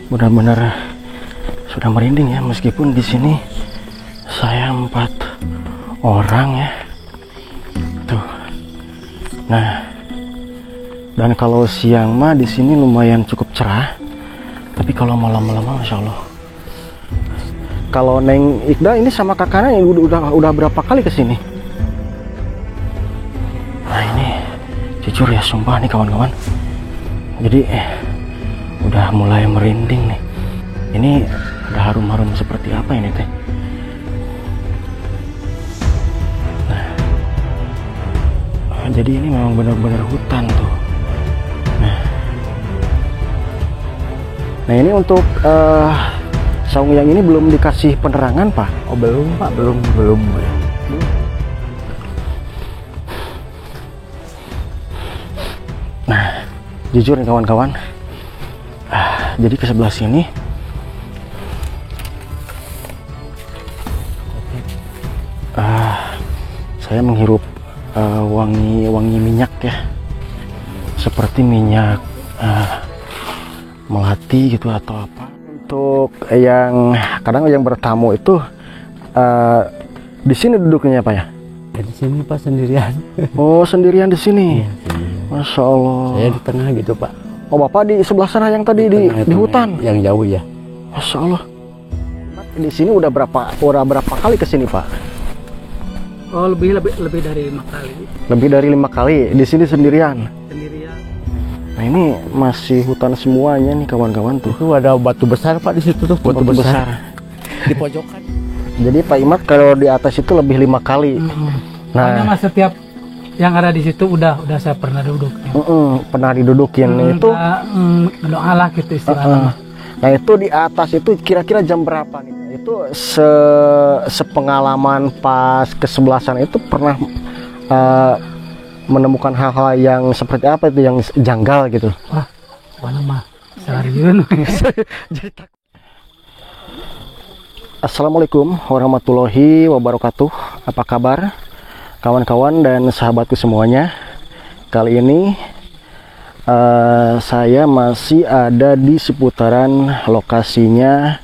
benar-benar sudah merinding ya, meskipun di sini saya 4 orang ya. Tuh. Nah, dan kalau siang mah di sini lumayan cukup cerah. Tapi kalau malam-malam Masya Allah. Kalau Neng Ikda ini sama kakaknya udah berapa kali ke sini? Nah, ini jujur ya, sumpah nih kawan-kawan. Jadi udah mulai merinding nih. Ini udah harum-harum seperti apa ini teh? Nah, jadi ini memang benar-benar hutan tuh. Nah ini untuk saung yang ini belum dikasih penerangan Pak? Oh belum Pak, belum. Nah jujur nih kawan-kawan, jadi ke sebelah sini saya menghirup wangi minyak ya, seperti minyak melati gitu atau apa. Untuk yang kadang yang bertamu itu di sini duduknya Pak ya? Ya, di sini Pak sendirian. Oh sendirian di sini? Iya, Masya Allah. Saya di tengah gitu Pak. Oh Bapak di sebelah sana yang tadi di hutan? Yang jauh ya. Masya Allah. Di sini udah berapa kali ke sini Pak? Oh lebih dari 5 kali. Lebih dari 5 kali di sini sendirian. Nah ini masih hutan semuanya nih kawan-kawan tuh. Itu ada batu besar Pak di situ tuh, batu besar. Di pojokan. Jadi Pak Imad kalau di atas itu lebih 5 kali. Nah, mas setiap yang ada di situ udah saya pernah duduk. Pernah didudukin itu. Doa lah gitu istilahnya. Nah itu di atas itu kira-kira jam berapa nih? Itu sepengalaman pas ke sebelah sana itu pernah menemukan hal-hal yang seperti apa itu yang janggal gitu? Wah, mana mah serius. Assalamualaikum warahmatullahi wabarakatuh. Apa kabar kawan-kawan dan sahabatku semuanya? Kali ini saya masih ada di seputaran lokasinya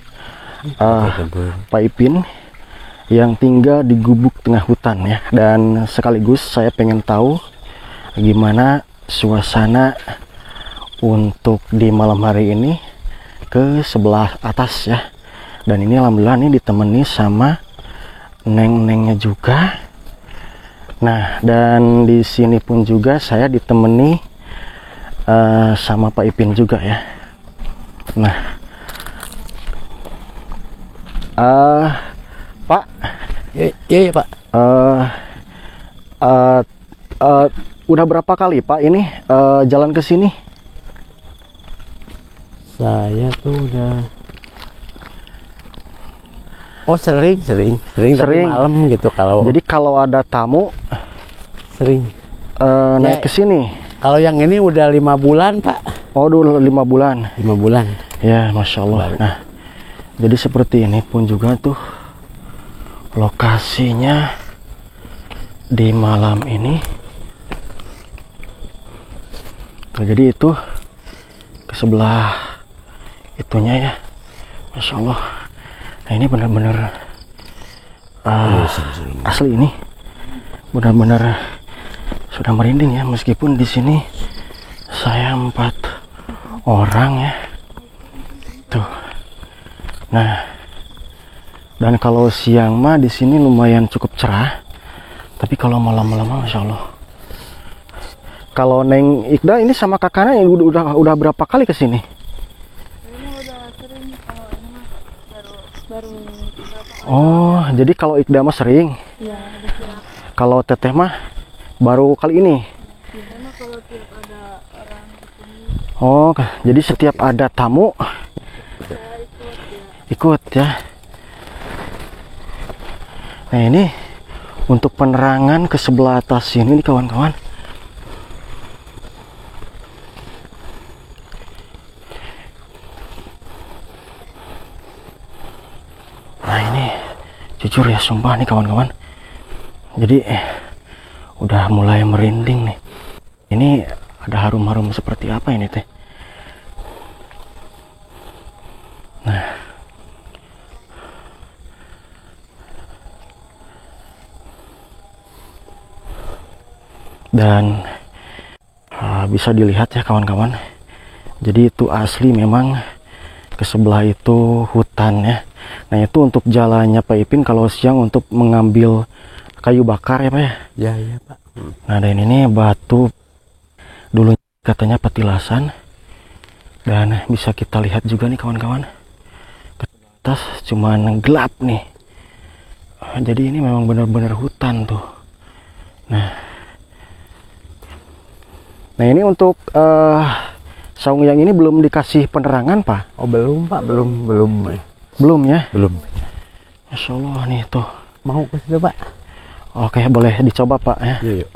Pak Ipin yang tinggal di gubuk tengah hutan ya. Dan sekaligus saya pengen tahu gimana suasana untuk di malam hari ini ke sebelah atas ya. Dan ini alhamdulillah nih ditemani sama neng-nengnya juga. Nah dan di sini pun juga saya ditemani sama Pak Ipin juga ya. Nah Pak, iya Pak. Udah berapa kali Pak ini jalan ke sini? Saya tuh udah. Oh sering malam gitu kalau. Jadi kalau ada tamu sering naik ke sini. Kalau yang ini udah 5 bulan Pak. Oh dulu 5 bulan. 5 bulan. Ya Masya Allah. Nah jadi seperti ini pun juga tuh lokasinya di malam ini. Nah, jadi itu ke sebelah itunya ya, Masya Allah. Nah ini benar-benar asli ini, benar-benar sudah merinding ya, meskipun di sini saya 4 orang ya. Tuh. Nah dan kalau siang mah di sini lumayan cukup cerah, tapi kalau malam-malam Masya Allah. Kalau Neng Ikda ini sama kakaknya udah berapa kali ke sini? Ini udah sering, kalau ini mah baru Oh, jadi kalau Ikda mah sering. ya, Kalau Teteh mah baru kali ini. biasanya kalau tiap ada orang kesini Oh, jadi setiap ada tamu saya ikut ya. Nah ini untuk penerangan ke sebelah atas sini nih kawan-kawan. Nah ini jujur ya, sumpah nih kawan-kawan. Jadi udah mulai merinding nih. Ini ada harum-harum seperti apa ini teh? Nah, dan bisa dilihat ya kawan-kawan, jadi itu asli memang ke sebelah itu hutan ya. Nah itu untuk jalannya Pak Ipin kalau siang untuk mengambil kayu bakar ya Pak ya. Ya, iya Pak. Nah dan ini batu dulu katanya petilasan, dan bisa kita lihat juga nih kawan-kawan, ke atas cuman gelap nih. Jadi ini memang benar-benar hutan tuh. Nah ini untuk saung yang ini belum dikasih penerangan Pak? Oh belum Pak, belum Belum ya? belum. Masya Allah nih tuh. Mau ke situ Pak? Oke, boleh dicoba Pak ya. Iya.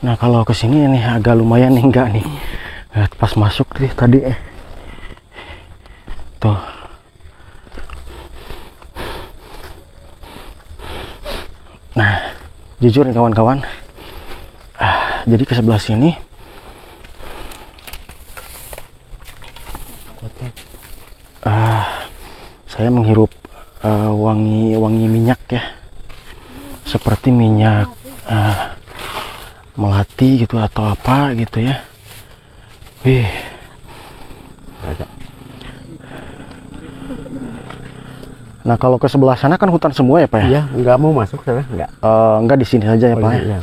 Nah kalau ke sini nih agak lumayan nih enggak nih. Pas masuk nih tadi tuh. Nah, jujur nih kawan-kawan, jadi ke sebelah sini saya menghirup wangi minyak ya, seperti minyak melati gitu atau apa gitu ya. Wih. Nah kalau ke sebelah sana kan hutan semua ya Pak ya? Iya, nggak mau masuk sana, nggak. Enggak, di sini saja ya Pak. Iya.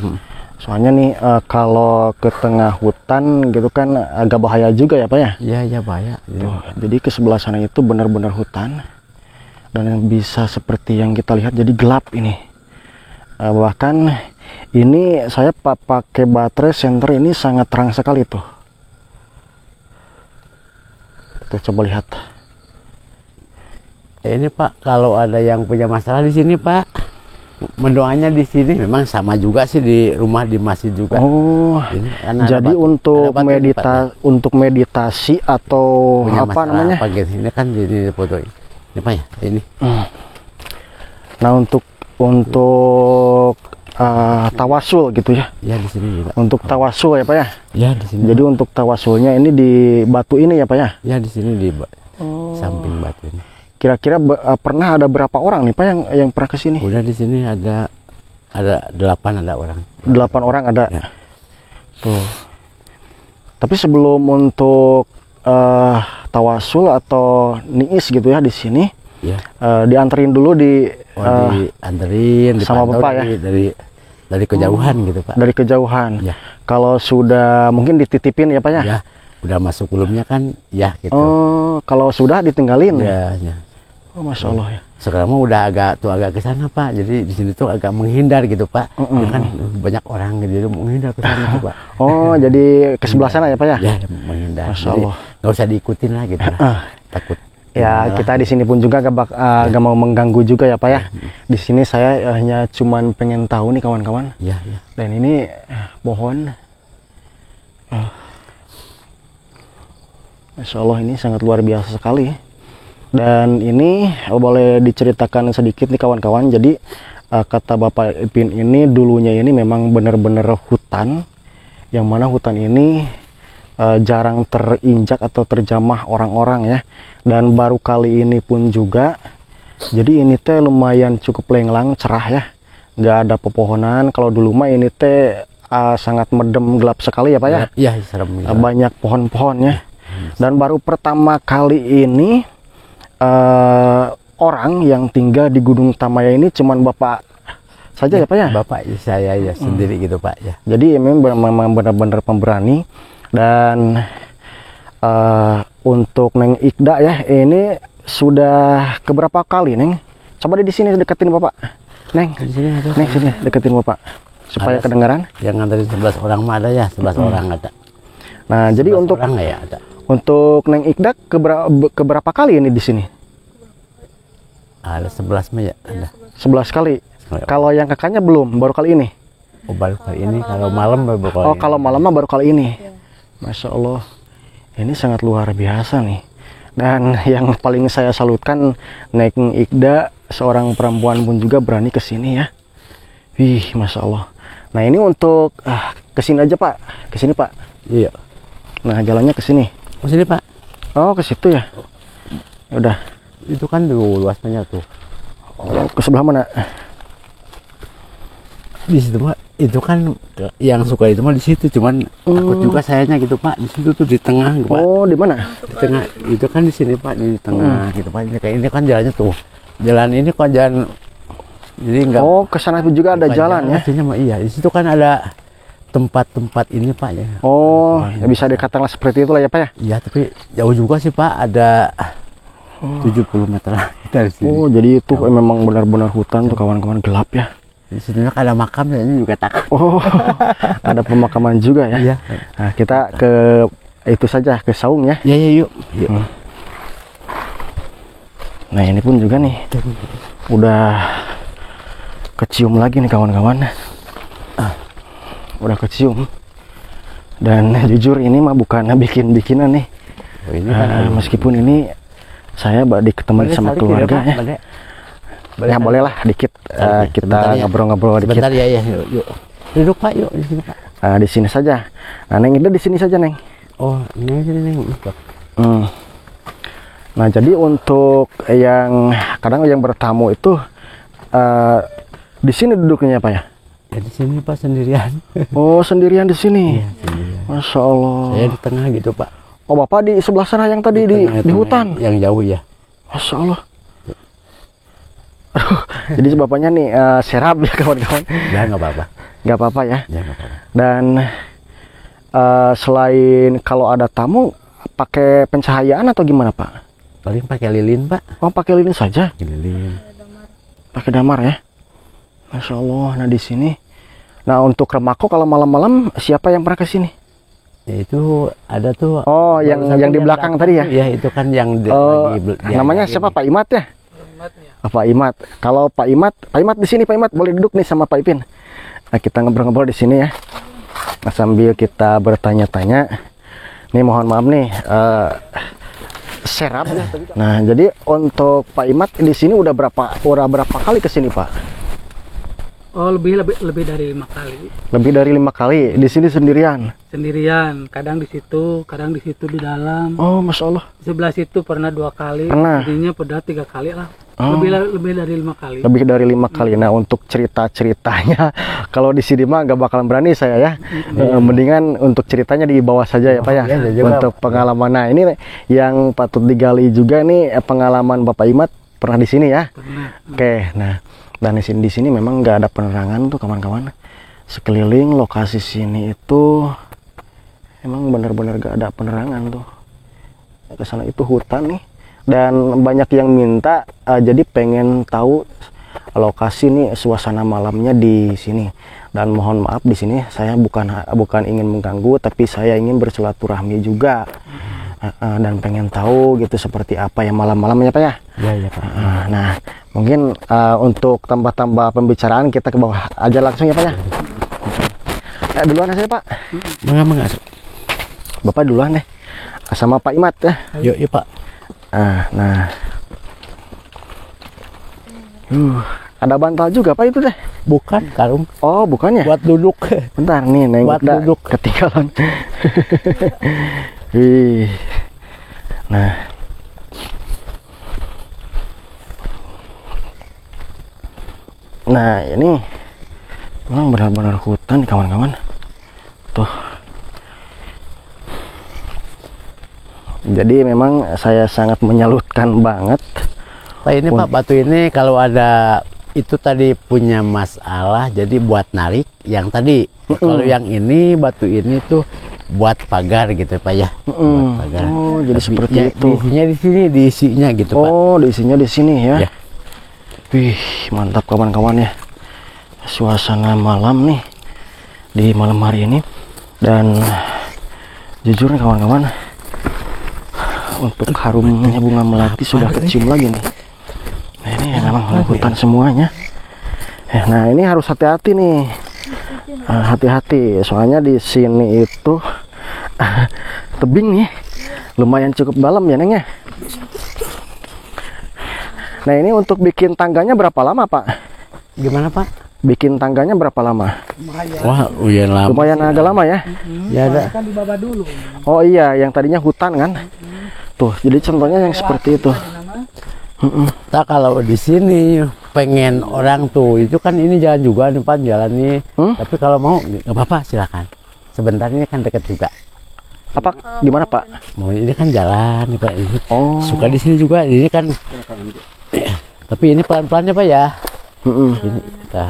Soalnya nih kalau ke tengah hutan gitu kan agak bahaya juga ya Pak ya? Iya bahaya. Tuh, jadi ke sebelah sana itu benar-benar hutan, dan bisa seperti yang kita lihat jadi gelap ini. Bahkan ini saya pakai baterai senter ini sangat terang sekali tuh. Tuh coba lihat. Ini Pak, kalau ada yang punya masalah di sini Pak, mendoanya di sini memang sama juga sih di rumah, di masjid juga. Oh, ini, jadi untuk meditasi atau punya apa namanya? Apa gitu. Ini kan jadi foto ini Pak ya, ini. Nah untuk tawasul gitu ya? Ya di sini juga. Untuk tawasul ya Pak ya? Ya di sini. Jadi untuk tawasulnya ini di batu ini ya Pak ya? Ya di sini di samping batu ini. Kira-kira pernah ada berapa orang nih Pak yang pernah ke sini? Udah di sini ada 8 ada orang. 8 orang ada. Ya. Tuh. Tapi sebelum untuk tawasul atau niis gitu ya di sini, Ya. Dianterin dulu dianterin sama dipantau Bapak ya? Dari kejauhan gitu Pak. Dari kejauhan. Ya. Kalau sudah mungkin dititipin ya Pak ya? Ya, udah masuk belumnya kan ya gitu. Oh, kalau sudah ditinggalin. Ya. Oh, Masya Allah ya. Sekarang mah udah agak ke sana Pak. Jadi di sini tuh agak menghindar gitu Pak. Ya kan banyak orang gitu, jadi menghindar ke sana tuh Pak. Oh, jadi ke sebelah sana ya Pak ya? Ya, menghindar. Masya Allah. Nggak usah diikutin lah gitu lah. Takut. Ya, kita di sini pun juga gak mau mengganggu juga ya Pak ya. Di sini saya hanya cuman pengen tahu nih kawan-kawan. Ya. Dan ini pohon. Masya Allah, ini sangat luar biasa sekali. Dan ini boleh diceritakan sedikit nih kawan-kawan. Jadi kata Bapak Ipin ini dulunya ini memang benar-benar hutan, yang mana hutan ini jarang terinjak atau terjamah orang-orang ya. Dan baru kali ini pun juga, jadi ini teh lumayan cukup lenglang, cerah ya, nggak ada pepohonan. Kalau dulu mah ini teh sangat medem, gelap sekali ya Pak ya. Iya, serem. Banyak pohon-pohonnya. Dan baru pertama kali ini orang yang tinggal di Gunung Tamaya ini cuman Bapak saja ya Pak ya? Bapak saya ya sendiri gitu Pak ya. Jadi memang benar-benar pemberani. Dan untuk Neng Ikda ya, ini sudah keberapa kali Neng? Coba di sini deketin Bapak. Neng, Di sini ada. Neng sini deketin Bapak supaya kedengaran. Yang nganterin 11 orang mah ada ya, 11 orang ada. Nah, jadi 11 untuk orang nggak ya ada. Untuk Neng Ikda keberapa kali ini di sini? Ada 11 mah ya ada. 11 kali. Kalau yang kakaknya belum, baru kali ini. Oh, baru kali ini, kalau malam baru kali. Oh, kalau malam mah baru kali ini. Masya Allah, ini sangat luar biasa nih. Dan yang paling saya salutkan, Neng Ikda, seorang perempuan pun juga berani ke sini ya. Wih, Masya Allah. Nah ini untuk kesini aja Pak, kesini Pak. Iya. Nah, jalannya ke sini. Ke sini Pak. Oh, ke situ ya. Udah. Itu kan dulu luasnya tuh. Oh, ke sebelah mana? Di situ Pak. Itu kan yang suka itu mah di situ, cuman takut juga sayanya gitu Pak. Di situ tuh di tengah gitu, Pak. Oh, di mana? Di tengah. Itu kan di sini Pak, di tengah gitu Pak. Ini kayak ini kan jalannya tuh. Jalan ini kok jalan jadi enggak. Oh, ke sana juga ada jalan ya. Aslinya mah iya. Di situ kan ada tempat-tempat ini Pak ya. Oh, ya bisa dikatakan seperti itulah ya Pak ya. Iya, tapi jauh juga sih Pak. Ada 70 meter dari sini. Oh, jadi itu memang benar-benar hutan tuh kawan-kawan, gelap ya. Di sini ada makam, saya juga takut. Oh, ada pemakaman juga ya. Iya. Nah, kita ke itu saja, ke saung ya. Iya, iya, yuk. Yuk. Nah, ini pun juga nih udah kecium lagi nih kawan-kawan. Udah kecium. Dan jujur ini mah bukan bikin-bikinan nih. Oh, ini kan meskipun ini saya ditemani sama keluarga ya. Ya boleh lah dikit kita ngobrol-ngobrol dikit. Bentar ya, ya, yuk. Duduk Pak, yuk di sini Pak. Di sini saja. Nah, Neng itu di sini saja, Neng. Oh, ini sini Neng. Nah, jadi untuk yang kadang yang bertamu itu di sini duduknya Pak ya? Ya di sini Pak sendirian. Oh, sendirian di sini. Iya, sendirian. Masya Allah. Saya di tengah gitu Pak. Oh, Bapak di sebelah sana yang tadi di hutan. Yang jauh ya. Masya Allah. Aduh, jadi bapaknya nih serap ya kawan-kawan. Ya nggak apa-apa. Nggak apa-apa ya. Ya nggak apa-apa. Dan selain kalau ada tamu pakai pencahayaan atau gimana Pak? Paling pakai lilin Pak. Oh, pakai lilin saja. Lilin. Pakai damar ya. Masya Allah. Nah di sini. Nah untuk Remako kalau malam-malam siapa yang pernah ke sini? Ya, itu ada tuh. Oh, yang di belakang tadi ya? Ya itu kan yang namanya siapa Pak Imat ya? Pak Imat. Kalau Pak Imat di sini Pak Imat boleh duduk nih sama Pak Ipin. Nah, kita ngobrol-ngobrol di sini ya. Nah, sambil kita bertanya-tanya. Nih mohon maaf nih serap. Nah, jadi untuk Pak Imat di sini udah berapa kali ke sini Pak? Oh, lebih dari 5 kali. Lebih dari 5 kali di sini sendirian. Sendirian, kadang di situ di dalam. Oh, Masya Allah. Di sebelah situ pernah 2 kali. Pernah. Jadinya pernah 3 kali lah. Oh. Lebih dari 5 kali. Lebih dari 5 kali. Nah, untuk cerita-ceritanya kalau di sini mah gak bakalan berani saya ya. Mendingan untuk ceritanya di bawah saja ya Pak ya. Untuk pengalaman. Nah, ini yang patut digali juga nih pengalaman Bapak Imat pernah di sini ya. Pernah. Oke, nah dan di sini memang nggak ada penerangan tuh kawan-kawan. Sekeliling lokasi sini itu emang benar-benar gak ada penerangan tuh. Ke sana itu hutan nih. Dan banyak yang minta jadi pengen tahu lokasi nih suasana malamnya di sini. Dan mohon maaf di sini saya bukan ingin mengganggu, tapi saya ingin bersilaturahmi juga. Dan pengen tahu gitu seperti apa ya malam-malamnya Pak ya. Ya Pak. Nah, mungkin untuk tambah-tambah pembicaraan kita ke bawah aja langsung ya Pak ya. Duluan aja Pak. Mengapa? Bapak duluan deh. Sama Pak Imat ya. Yuk Pak. Nah. Ada bantal juga Pak itu deh. Bukan karung. Oh, bukannya. Buat duduk. Bentar nih, Neng. Buat duduk. Ketinggalan. Wih. Nah. Nah, ini memang benar-benar hutan kawan-kawan. Tuh. Jadi memang saya sangat menyalutkan banget. Pak ini Pak, batu ini kalau ada itu tadi punya masalah jadi buat narik yang tadi. Kalau yang ini batu ini tuh buat pagar gitu Pak ya. Buat pagar. Oh, jadi seperti ya, itu. Diisinya gitu Pak. Oh, diisinya di sini ya. Ya. Wih, mantap kawan-kawan ya. Suasana malam nih di malam hari ini. Dan jujur nih kawan-kawan, untuk harumnya bunga melati sudah kecium lagi nih. Nah, ini memang hutan semuanya. Nah, ini harus hati-hati nih. Hati-hati, soalnya di sini itu tebing nih, lumayan cukup dalam ya Neng ya. Nah, ini untuk bikin tangganya berapa lama Pak? Gimana Pak? bikin tangganya berapa lama? Wah, ujian lama. Lumayan agak lama ya. Ya ada. Kan di bawah dulu. Oh iya, yang tadinya hutan kan? Tuh, jadi contohnya yang seperti itu. Tak kalau di sini pengen orang tuh itu kan ini jalan juga nih Pak, jalan nih. Tapi kalau mau nggak apa-apa silakan. Sebentar ini kan dekat juga. Apa gimana Pak? Mau ini kan jalan nih Pak. Ini Oh, suka di sini juga. Ini kan. Tapi ini pelan-pelannya Pak ya. Ini kita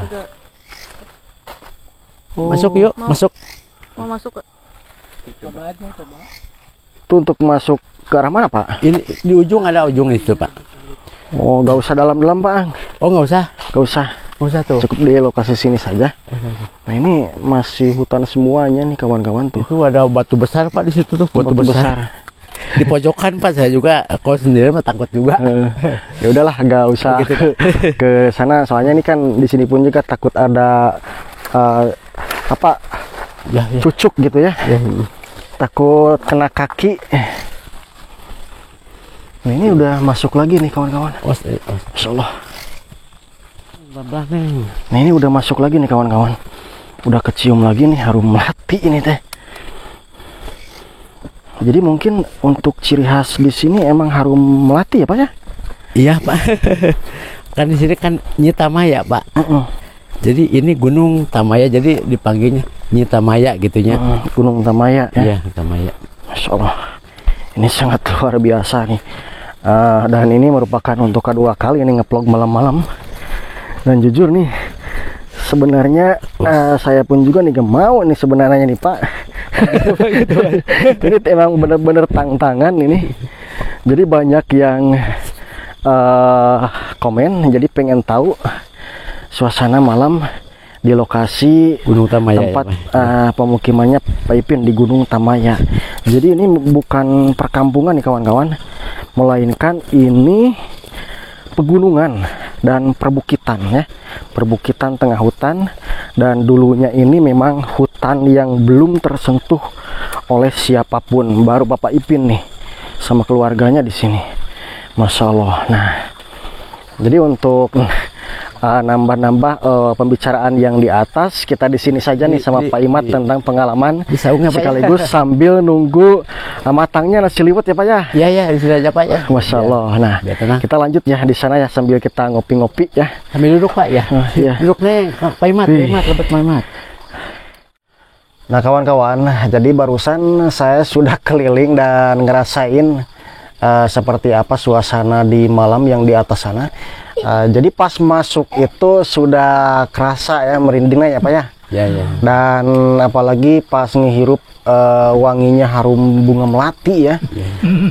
masuk yuk, masuk. Mau masuk ke Coba aja, coba. itu untuk masuk ke arah mana Pak? Ini di ujung ada ujung itu Pak. Oh, nggak usah dalam-dalam Pak. Oh nggak usah, Nggak usah. nggak usah tuh. Cukup di lokasi sini saja. Nah ini masih hutan semuanya nih kawan-kawan tuh. Itu ada batu besar Pak di situ tuh, batu besar. Di pojokan Pak, saya juga kalau sendiri mah takut juga. Ya udahlah, nggak usah ke sana. Soalnya ini kan di sini pun juga takut ada apa Ya, ya. cucuk gitu ya. Takut kena kaki. Nah ini udah masuk lagi nih kawan-kawan. Masya Allah. Nah ini udah masuk lagi nih kawan-kawan. Udah kecium lagi nih harum melati ini teh. Jadi mungkin untuk ciri khas di sini emang harum melati ya Pak ya? Iya Pak. Kan di sini kan Nyi Tamaya Pak. Jadi ini Gunung Tamaya, jadi dipanggilnya Nyi Tamaya gitunya. Gunung Tamaya ya. Iya, Tamaya. Masya Allah. Ini sangat luar biasa nih. Dan ini merupakan untuk kedua kali ini ngevlog malam-malam. Dan jujur nih, sebenarnya saya pun juga nih gak mau nih sebenarnya nih Pak. Ini emang bener-bener tantangan ini. Jadi banyak yang komen, jadi pengen tahu suasana malam di lokasi Gunung Tamaya tempat ya, pemukimannya Pak Ipin di Gunung Tamaya. Jadi ini bukan perkampungan nih kawan-kawan, melainkan ini pegunungan dan perbukitan ya, perbukitan tengah hutan. Dan dulunya ini memang hutan yang belum tersentuh oleh siapapun, baru Bapak Ipin nih sama keluarganya di sini. Masya Allah. Nah, jadi untuk nambah-nambah pembicaraan yang di atas, kita di sini saja nih sama Pak Imat tentang pengalaman sekaligus sambil nunggu matangnya nasi liwet ya Pak ya. Iya ya, di sini aja Pak ya. Masya Allah. Nah, kita lanjut ya di sana ya sambil kita ngopi-ngopi ya. Sambil duduk Pak ya. Iya. Duduk nih, Pak Imat, lebet Pak Imat. Nah kawan-kawan, jadi barusan saya sudah keliling dan ngerasain seperti apa suasana di malam yang di atas sana. Jadi pas masuk itu sudah kerasa ya merindingnya ya Pak ya. Ya ya. Dan apalagi pas ngehirup wanginya harum bunga melati ya.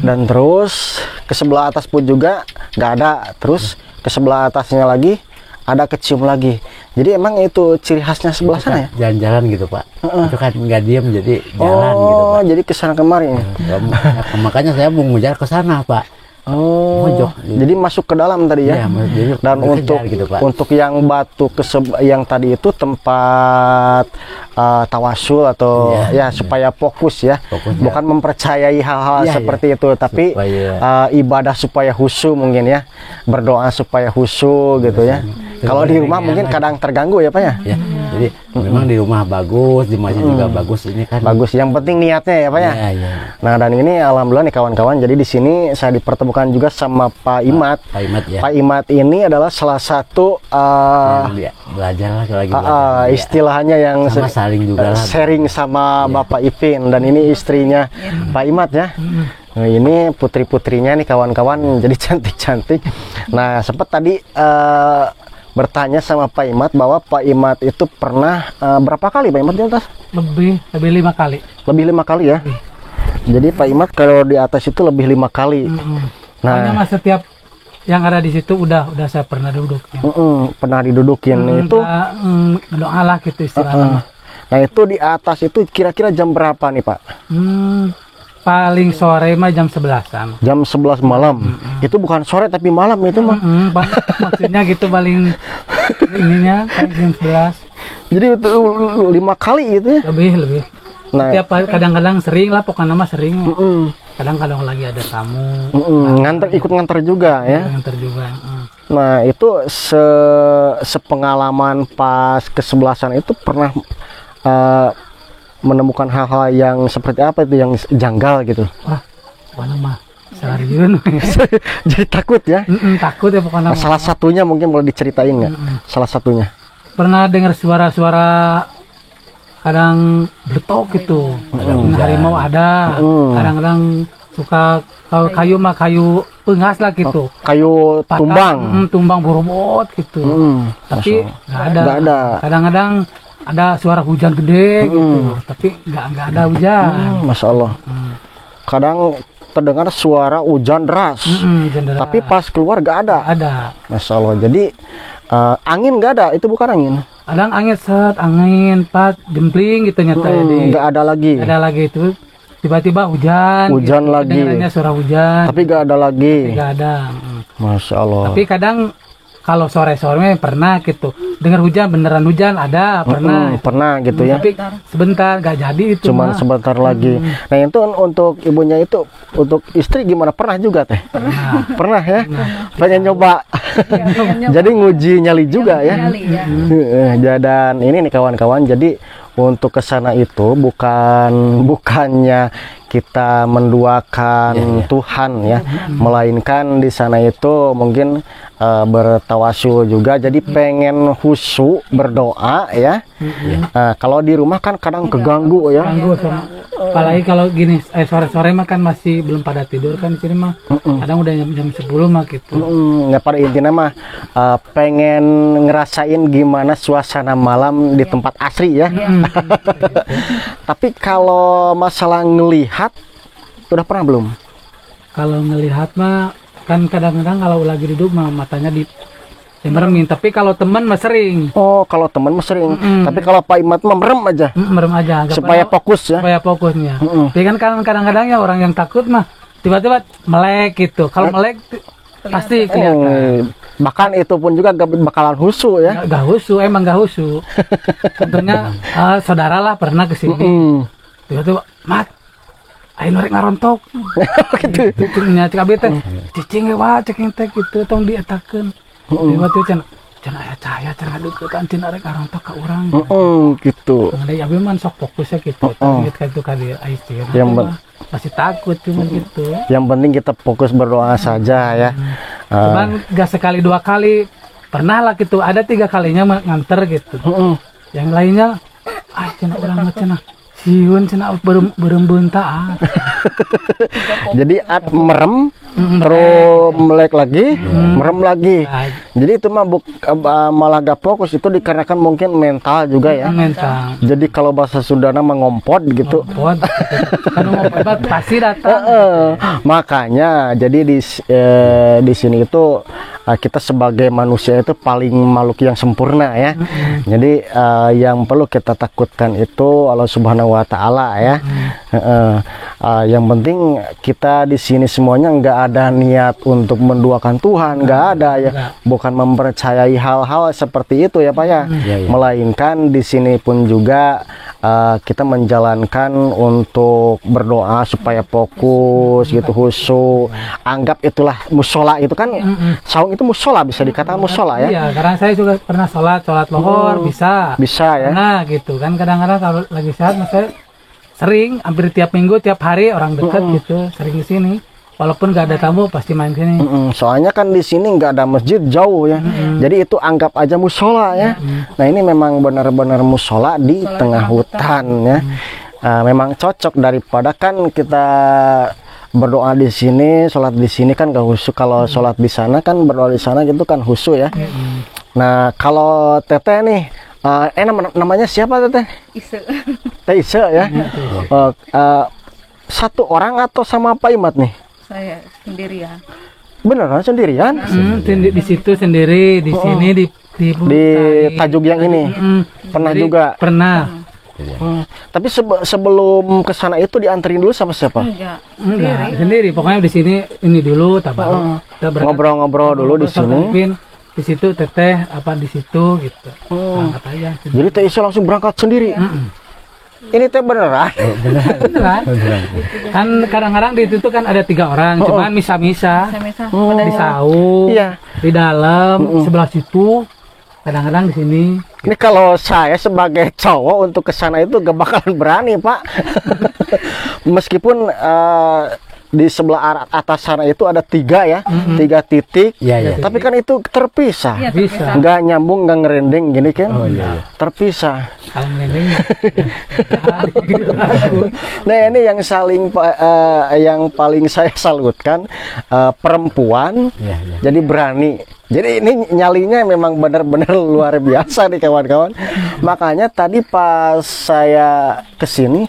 Dan terus ke sebelah atas pun juga nggak ada. Terus ke sebelah atasnya lagi ada kecium lagi. Jadi emang itu ciri khasnya sebelah sana ya. Jalan-jalan gitu Pak. Itu kan nggak diem jadi jalan gitu Pak. Oh jadi kesana kemari ya. Makanya saya mau ngejar ke sana Pak. Oh, Mojok. jadi masuk ke dalam tadi ya. Iya, dan untuk gitu, Pak. Untuk yang batu yang tadi itu tempat tawasul atau ya supaya fokus ya. Bukan mempercayai hal-hal seperti itu, tapi ibadah supaya khusyuk mungkin ya. Berdoa supaya khusyuk gitu ya. Kalau di rumah mungkin kadang terganggu ya Pak ya. Ya. Jadi memang di rumah bagus, di masjid juga bagus ini kan. Bagus, yang penting niatnya ya Pak ya. Ya. Nah, dan ini alhamdulillah nih kawan-kawan, jadi di sini saya dipertemukan juga sama Pak Imat. Pak Imat ya. Pak Imat ini adalah salah satu belajar lagi istilahnya yang sama saling juga sharing sama Bapak Ipin, dan ini istrinya Pak Imat ya. Nah, ini putri-putrinya nih kawan-kawan, jadi cantik-cantik. Nah, sempat tadi bertanya sama Pak Imat bahwa Pak Imat itu pernah berapa kali Pak Imat di atas? Lebih 5 kali. Lebih 5 kali ya. Jadi Pak Imat kalau di atas itu lebih 5 kali. Nah, mas setiap yang ada di situ udah saya pernah duduk. Pernah didudukin itu. Doa lah gitu istilahnya. Nah itu di atas itu kira-kira jam berapa nih Pak? Paling sore mah jam 11-an. Jam 11 malam. Itu bukan sore tapi malam itu mah. Maksudnya gitu paling ininya paling jam 11. Jadi itu 5 kali itu ya? Lebih. Nah, setiap kadang-kadang sering lah, pokoknya mah sering. kadang kalau lagi ada tamu Nganter, ikut nganter juga ya. nganter juga. Nah itu sepengalaman pas kesebelasan itu pernah menemukan hal-hal yang seperti apa itu yang janggal gitu. Wah, pokoknya mah seharian. Jadi takut ya. Takut ya pokoknya. Salah satunya mungkin boleh diceritain nggak? Salah satunya. Pernah dengar suara-suara kadang bertok gitu. Harimau ada. Kadang-kadang suka kalau kayu mah kayu pengas lah gitu. Kayu Patah, tumbang. Tumbang borobot gitu. Tapi nggak ada. Nggak ada. Kadang-kadang ada suara hujan gede gitu. Tapi nggak ada hujan. Masya Allah. Kadang terdengar suara hujan deras. Hujan deras. Tapi pas keluar nggak ada. Ada. Masya Allah. Jadi angin nggak ada. Itu bukan angin. Kadang angin set, angin pat, jempling gitu nyata ya. Nggak ada lagi. Ada lagi itu. Tiba-tiba hujan. Hujan gitu. lagi. Kedengarannya suara hujan. Tapi nggak ada lagi. Nggak ada. Masya Allah. Tapi kadang kalau sore-sore pernah gitu. Dengar hujan, beneran hujan ada, pernah. Pernah gitu ya. Tapi sebentar nggak jadi itu. Cuman mah. sebentar lagi. Nah itu untuk ibunya itu, untuk istri gimana? Pernah juga teh? Pernah ya? Pengen nyoba. Jadi nguji nyali juga ya. Dan ini nih kawan-kawan. Jadi untuk kesana itu bukannya kita menduakan Tuhan ya, melainkan di sana itu mungkin bertawasul juga. Jadi pengen khusyuk berdoa ya. Kalau di rumah kan kadang keganggu ya. Ganggu sama. Apalagi kalau gini sore-sore mah kan masih belum pada tidur kan di sini mah. Kadang udah jam 10 mah gitu. Ya pada intinya mah pengen ngerasain gimana suasana malam di tempat asri ya. Tapi kalau masalah ngelihat udah pernah belum? Kalau ngelihat mah kan kadang-kadang kalau lagi duduk mah matanya meremin. Tapi kalau teman mah sering. Oh, kalau teman mah sering. Tapi kalau Pak Imat mah merem aja. Merem aja. Supaya fokus ya. Supaya fokusnya. Tapi kan kadang-kadang ya orang yang takut mah tiba-tiba melek gitu. Kalau melek pasti kelihatan. Bahkan itu pun juga gak bakalan husu ya. Gak husu, emang gak husu. Contohnya saudara lah pernah kesini. Tiba-tiba, Mat, ayo norek ngarontok. Gitu. Cicingnya cik abis teh, cicing wah cicing teh gitu, tong dietakeun. Tiba-tiba can aya cahaya can ngadeukeun can arek ngarontok ka urang. Gitu. Dari abis man sok fokusnya gitu. Gitu kan itu kali istilah. Yang masih takut cuma gitu. Yang penting kita fokus berdoa saja ya. Cuman gak sekali dua kali, pernah lah gitu. Ada 3 kalinya nganter gitu. Yang lainnya, cina orang cina siun cina berembunta. Jadi merem, terus melek lagi, merem lagi. Jadi itu mah malah gak fokus, itu dikarenakan mungkin mental juga ya. Mental. Jadi kalau bahasa Sundana mengompot gitu. Ngompot. Kan ngompot pasti datang. Makanya jadi di sini itu kita sebagai manusia itu paling makhluk yang sempurna ya. Jadi yang perlu kita takutkan itu Allah Subhanahu wa Ta'ala ya. Yang penting kita di sini semuanya nggak ada niat untuk menduakan Tuhan, nggak ada ya. Bukan mempercayai hal-hal seperti itu ya Pak ya. Melainkan di sini pun juga kita menjalankan untuk berdoa supaya fokus gitu, khusyuk. Anggap itulah musola itu kan. Saung itu musola, bisa dikatakan musola ya. Iya, karena saya juga pernah sholat lohor bisa ya. Nah gitu kan kadang-kadang kalau lagi sehat saya sering hampir tiap minggu tiap hari orang dekat gitu sering di sini. Walaupun gak ada tamu pasti main sini. Soalnya kan di sini nggak ada masjid, jauh ya. Jadi itu anggap aja musola ya. Nah ini memang benar-benar musola di tengah hutan ya. Memang cocok daripada kan kita berdoa di sini, sholat di sini kan gak khusyuk. Kalau sholat di sana kan berdoa di sana gitu kan khusyuk ya. Nah kalau Teteh nih, namanya siapa Teteh? Ise. Teh Ise ya. Satu orang atau sama Pak Imat nih? Saya sendirian. Beneran sendirian? Di situ sendiri, di sini di Tajuk yang ini. Pernah juga? Pernah. Tapi sebelum ke sana itu dianterin dulu sama siapa? Enggak. Sendiri. Pokoknya di sini ini dulu tabak. Ngobrol-ngobrol dulu di sini. Di situ Teteh apa di situ gitu. Berangkat aja. Jadi Teh Ise langsung berangkat sendiri. Ini teh beneran. Beneran. Kan kadang-kadang di itu tuh kan ada 3 orang, cuman misa-misa Misal di saung, Iya. di dalam sebelah situ, kadang-kadang di sini. Ini kalau saya sebagai cowok untuk ke sana itu gak bakalan berani, Pak. Meskipun di sebelah atas sana itu ada 3 ya, 3 titik. Iya, iya. Tapi kan itu terpisah. Iya, Bisa. Nggak nyambung, nggak ngerendeng gini kan. Oh, iya. Terpisah. Kalau ngelendeng, Nah, ini yang yang paling saya salutkan, perempuan Iya, iya. jadi berani. Jadi ini nyalinya memang benar-benar luar biasa nih kawan-kawan. Makanya tadi pas saya kesini,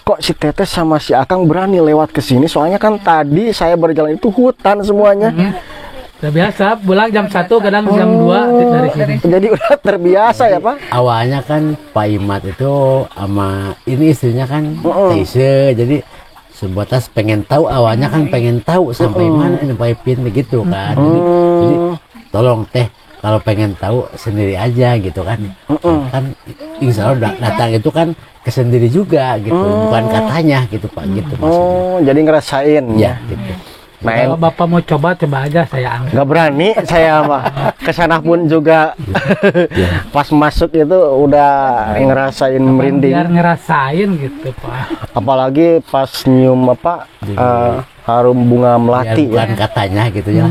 kok si Teteh sama si Akang berani lewat ke sini? Soalnya kan tadi saya berjalan itu hutan semuanya. udah biasa. Pulang jam 1, kadang jam 2 dari sini. Jadi udah terbiasa ya, Pak. Awalnya kan Pak Imat itu sama ini istrinya kan Taise, jadi sebatas pengen tahu, awalnya kan pengen tahu sampai mana ini Pak Ipin begitu kan. Jadi tolong Teh, kalau pengen tahu sendiri aja gitu kan. Kan insya Allah datang itu kan kesendiri juga gitu, bukan katanya gitu Pak, gitu maksudnya. Oh, jadi ngerasain Ya gitu. Kalau Bapak mau coba aja saya angkat. nggak berani saya, Pak. Kesana pun juga pas masuk itu udah ngerasain merinding. Biar ngerasain gitu Pak. Apalagi pas nyium harum bunga melati Biar bukan ya. katanya gitu ya.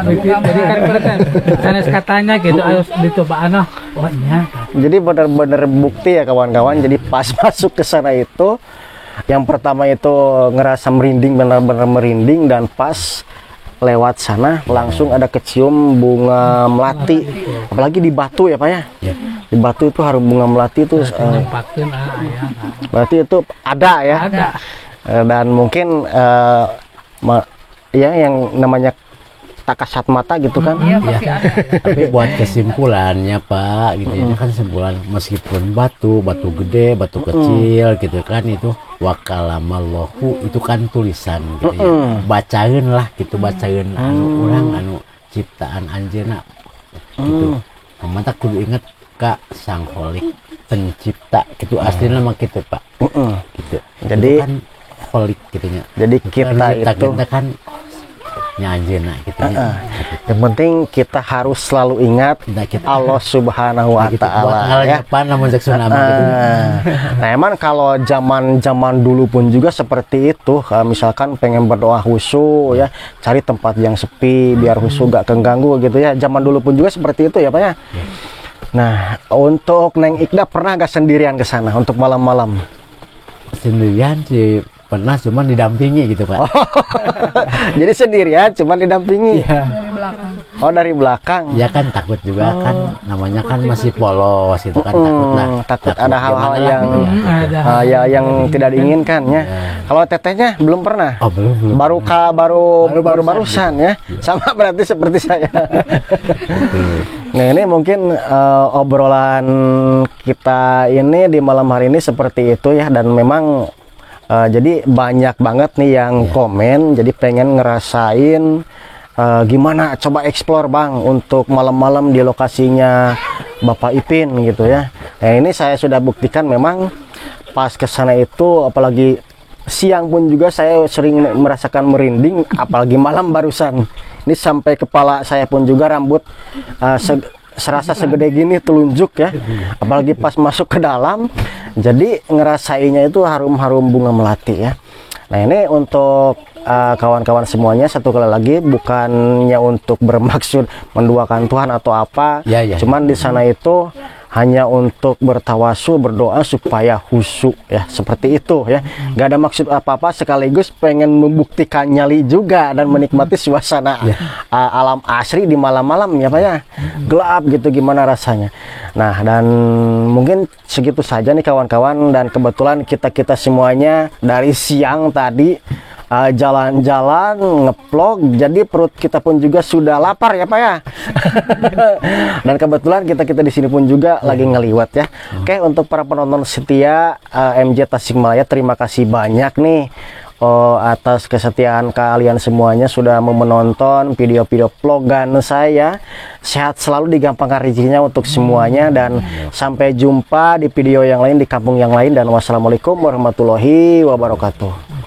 Jadi kan sanes katanya gitu harus dicoba pokoknya. Jadi benar-benar bukti ya kawan-kawan. Jadi pas masuk ke sana itu, yang pertama itu ngerasa merinding, benar-benar merinding, dan pas lewat sana langsung ada kecium bunga melati. Apalagi di Batu ya, Pak ya. Ya. Di Batu itu harum bunga melati itu Nyempakeun aya. berarti itu ada ya. Ada. Dan mungkin ya yang namanya tak kasat mata gitu kan. Iya, pasti ada. Tapi buat kesimpulannya Pak gitu ya, kan kesimpulan meskipun batu gede, batu kecil gitu kan, itu wakalamallahu itu kan tulisan gitu ya. Bacain lah gitu, bacain anu orang anu ciptaan anjeuna gitu. Mantap kudu inget Kak Sang Holik pencipta itu asli nama gitu Pak. Gitu. Jadi Itu kan holik gitu nya. jadi kita itu kan nyanjena gitu ya. yang penting kita harus selalu ingat Nah, kita- Allah Subhanahu wa Gitu. taala Buat ya. apa namun cek tsunami gitu. Nah, emang kalau zaman dulu pun juga seperti itu. Misalkan pengen berdoa khusyuk ya, cari tempat yang sepi biar khusyuk gak keganggu gitu ya. Zaman dulu pun juga seperti itu ya, Pak ya. Nah, untuk Neng Ikda pernah gak sendirian ke sana untuk malam-malam? Sendirian sih pernah, cuman didampingi gitu Pak. Jadi sendirian, cuman didampingi. Iya. Dari belakang. Oh, dari belakang. Ya kan takut juga kan, namanya kan masih polos gitu kan, takut lah. Takut ada hal-hal gimana lah yang gitu ya. Ada. ya yang tidak diinginkan ya. Kalau Tetehnya belum pernah. Oh belum. Baru barusan ya. Sama berarti seperti saya. Nah, ini mungkin obrolan kita ini di malam hari ini seperti itu ya, dan memang jadi banyak banget nih yang komen, jadi pengen ngerasain gimana, coba explore Bang untuk malam-malam di lokasinya Bapak Ipin gitu ya. Nah, ini saya sudah buktikan memang pas ke sana itu, apalagi siang pun juga saya sering merasakan merinding, apalagi malam barusan. Ini sampai kepala saya pun juga rambut serasa segede gini telunjuk ya, apalagi pas masuk ke dalam, jadi ngerasainnya itu harum-harum bunga melati ya. Nah, ini untuk kawan-kawan semuanya, satu kali lagi bukannya untuk bermaksud menduakan Tuhan atau apa, Ya, ya. cuman di sana itu hanya untuk bertawasul, berdoa supaya khusyuk ya, seperti itu ya. Gak ada maksud apa-apa, sekaligus pengen membuktikan nyali juga dan menikmati suasana alam asri di malam-malam ya Pak ya. Gelap gitu, gimana rasanya. Nah, dan mungkin segitu saja nih kawan-kawan, dan kebetulan kita semuanya dari siang tadi jalan-jalan, ngeplog, jadi perut kita pun juga sudah lapar ya Pak ya. Dan kebetulan kita di sini pun juga lagi ngeliwat ya. Oke, untuk para penonton setia MJ Tasikmalaya, terima kasih banyak nih atas kesetiaan kalian semuanya sudah mau menonton video-video vlogan saya. Sehat selalu, digampangkan rezekinya untuk semuanya, dan sampai jumpa di video yang lain, di kampung yang lain, dan wassalamualaikum warahmatullahi wabarakatuh.